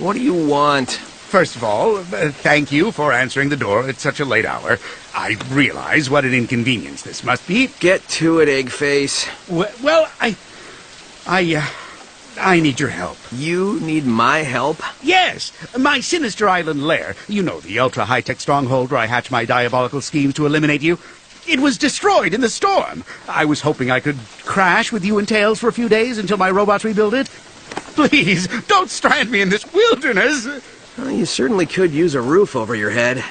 What do you want? First of all, thank you for answering the door at such a late hour. I realize what an inconvenience this must be. Get to it, Eggface. Well, I need your help. You need my help? Yes, my Sinister Island lair. You know, the ultra-high-tech stronghold where I hatch my diabolical schemes to eliminate you. It was destroyed in the storm. I was hoping I could crash with you and Tails for a few days until my robots rebuild it. Please, don't strand me in this wilderness. Well, you certainly could use a roof over your head.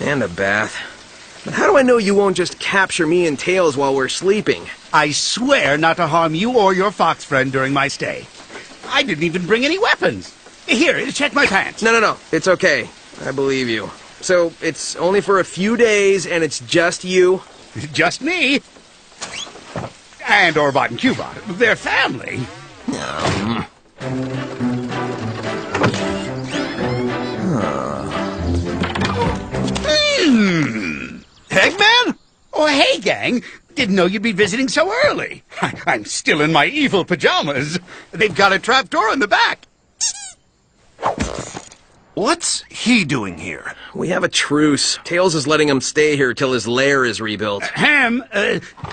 And a bath. But how do I know you won't just capture me and Tails while we're sleeping? I swear not to harm you or your fox friend during my stay. I didn't even bring any weapons. Here, check my pants. No. It's okay. I believe you. So, it's only for a few days, and it's just you? Just me. And Orbot and Cubot. They're family. Eggman? Oh, hey, gang. Didn't know you'd be visiting so early. I'm still in my evil pajamas. They've got a trapdoor in the back. What's he doing here? We have a truce. Tails is letting him stay here till his lair is rebuilt. Ham,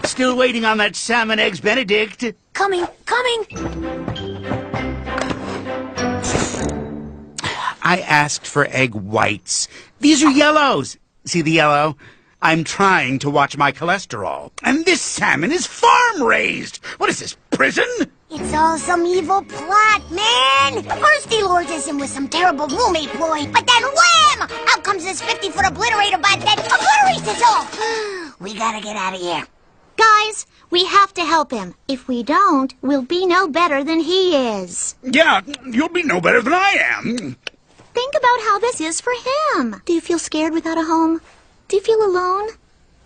still waiting on that salmon eggs Benedict. Coming. I asked for egg whites. These are yellows. See the yellow? I'm trying to watch my cholesterol. And this salmon is farm-raised. What is this, prison? It's all some evil plot, man! First he lures us in with some terrible roommate ploy, but then wham! Out comes this 50-foot obliterator bot that obliterates us all! We gotta get out of here. Guys, we have to help him. If we don't, we'll be no better than he is. Yeah, you'll be no better than I am. Think about how this is for him. Do you feel scared without a home? Do you feel alone?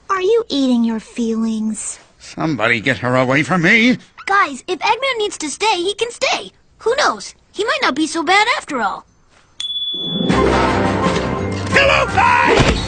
Are you eating your feelings? Somebody get her away from me. Guys, if Eggman needs to stay, he can stay. Who knows? He might not be so bad after all. Hello, guys!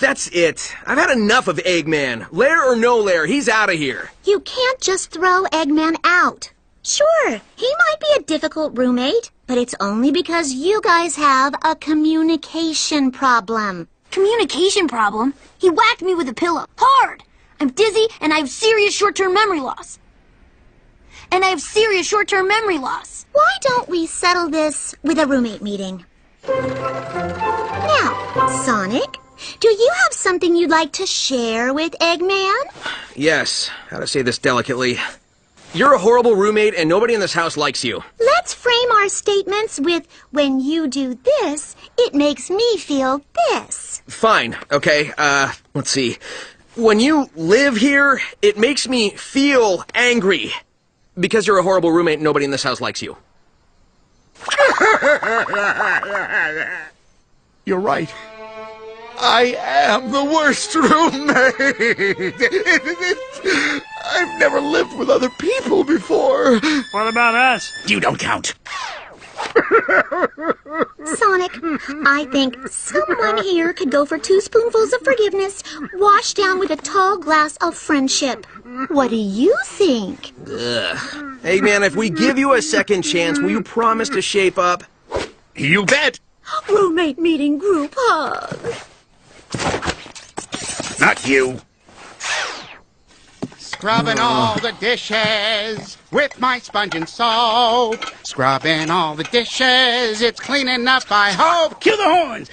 That's it. I've had enough of Eggman. Lair or no lair, he's out of here. You can't just throw Eggman out. Sure, he might be a difficult roommate, but it's only because you guys have a communication problem. Communication problem? He whacked me with a pillow. Hard! I'm dizzy and I have serious short-term memory loss. Why don't we settle this with a roommate meeting? Now, Sonic, do you have something you'd like to share with Eggman? Yes, how to say this delicately. You're a horrible roommate and nobody in this house likes you. Let's frame our statements with, when you do this, it makes me feel this. Fine, okay, let's see. When you live here, it makes me feel angry. Because you're a horrible roommate and nobody in this house likes you. You're right. I am the worst roommate. I've never lived with other people before. What about us? You don't count. Sonic, I think someone here could go for 2 spoonfuls of forgiveness, washed down with a tall glass of friendship. What do you think? Ugh. Hey, man, if we give you a second chance, will you promise to shape up? You bet. Roommate meeting group hug. Not you. Scrubbing all the dishes with my sponge and soap. Scrubbing all the dishes, it's clean enough, I hope. Kill the horns.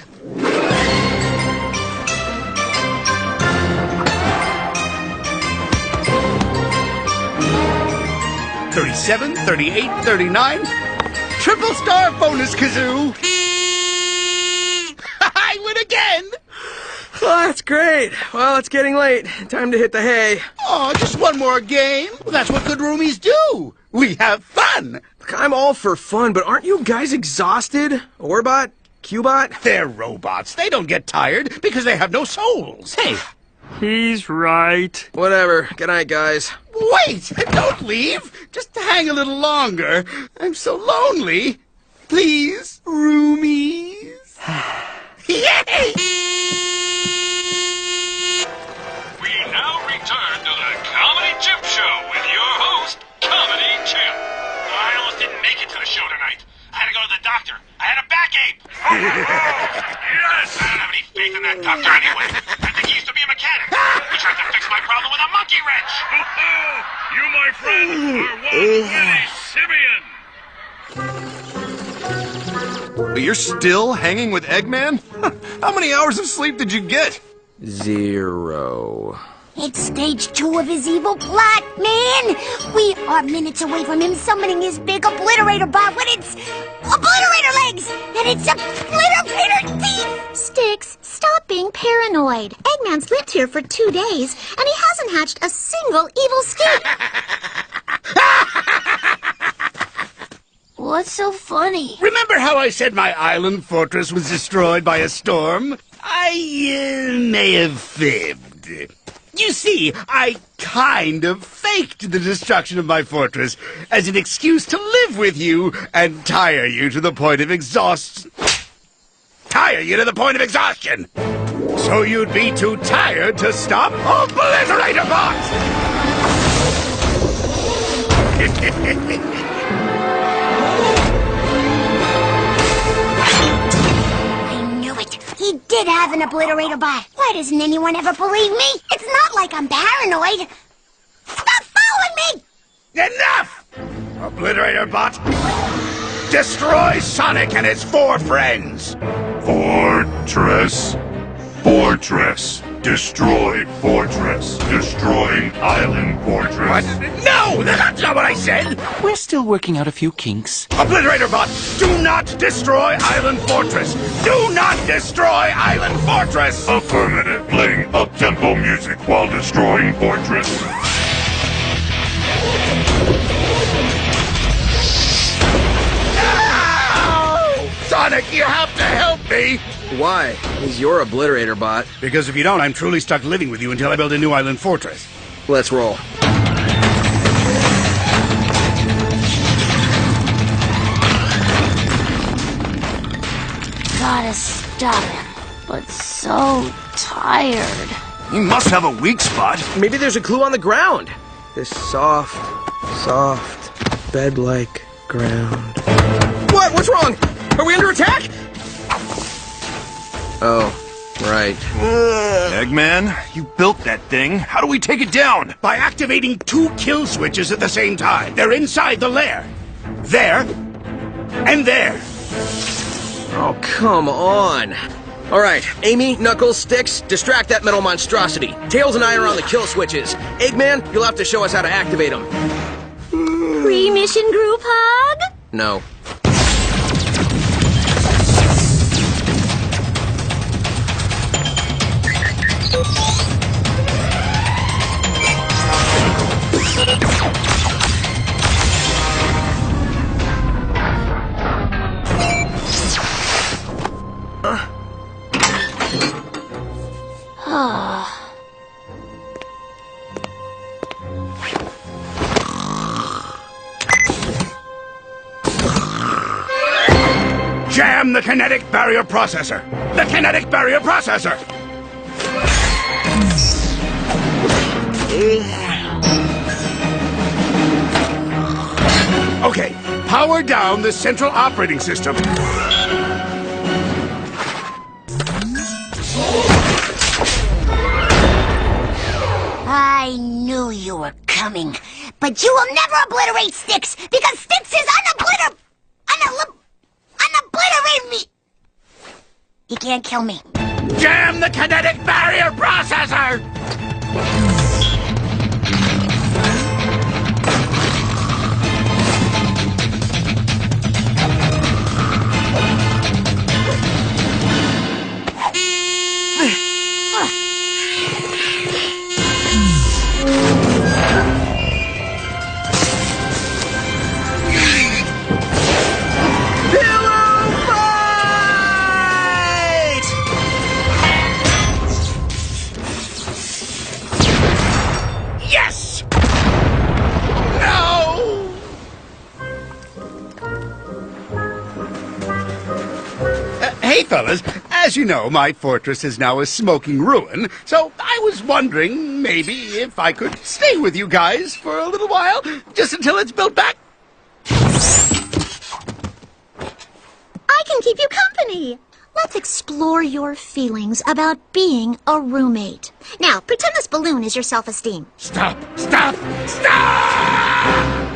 37, 38, 39. Triple star bonus kazoo. I win again. Oh, that's great. Well, it's getting late. Time to hit the hay. Oh, just one more game. That's what good roomies do. We have fun! Look, I'm all for fun, but aren't you guys exhausted? Orbot? Cubot? They're robots. They don't get tired because they have no souls. Hey, he's right. Whatever. Good night, guys. Wait! Don't leave! Just hang a little longer. I'm so lonely. Please, roomies. Yay! We now return to the Comedy Chip Show with your host, Comedy Chip. I almost didn't make it to the show tonight. I had to go to the doctor. I had a backache. Yes! I don't have any faith in that doctor anyway. I think he used to be a mechanic. He tried to fix my problem with a monkey wrench. You, my friend, are one Willie Simeon. You're still hanging with Eggman? How many hours of sleep did you get? 0. It's stage 2 of his evil plot, man! We are minutes away from him summoning his big obliterator bot with its obliterator legs and its obliterator teeth! Sticks, stop being paranoid. Eggman's lived here for 2 days, and he hasn't hatched a single evil scheme. What's so funny? Remember how I said my island fortress was destroyed by a storm? I may have fibbed. You see, I kind of faked the destruction of my fortress as an excuse to live with you and tire you to the point of exhaustion. So you'd be too tired to stop Obliterator Bot! He did have an obliterator bot. Why doesn't anyone ever believe me? It's not like I'm paranoid. Stop following me! Enough! Obliterator Bot, destroy Sonic and his 4 friends! Fortress. Fortress. Destroy fortress. Destroying island fortress. What? No! That's not what I said! We're still working out a few kinks. Obliterator Bot, do not destroy Island Fortress! Do not destroy Island Fortress! Affirmative. Playing up-tempo music while destroying fortress. No! Sonic, you have to help me! Why? He's your obliterator bot. Because if you don't, I'm truly stuck living with you until I build a new Island Fortress. Let's roll. Gotta stop him, but so tired. He must have a weak spot. Maybe there's a clue on the ground. This soft, bed-like ground. What? What's wrong? Are we under attack? Oh, right. Eggman, you built that thing. How do we take it down? By activating 2 kill switches at the same time. They're inside the lair. There, and there. Oh, come on. All right, Amy, Knuckles, Sticks, distract that metal monstrosity. Tails and I are on the kill switches. Eggman, you'll have to show us how to activate them. Pre-mission group hug? No. Jam the kinetic barrier processor! The kinetic barrier processor! Okay, power down the central operating system. I knew you were coming, but you will never obliterate Sticks, because Sticks is unobliterate me. He can't kill me. Jam the kinetic barrier processor! fellas. As you know, my fortress is now a smoking ruin, so I was wondering maybe if I could stay with you guys for a little while, just until it's built back. I can keep you company. Let's explore your feelings about being a roommate. Now, pretend this balloon is your self-esteem. Stop! Stop! Stop!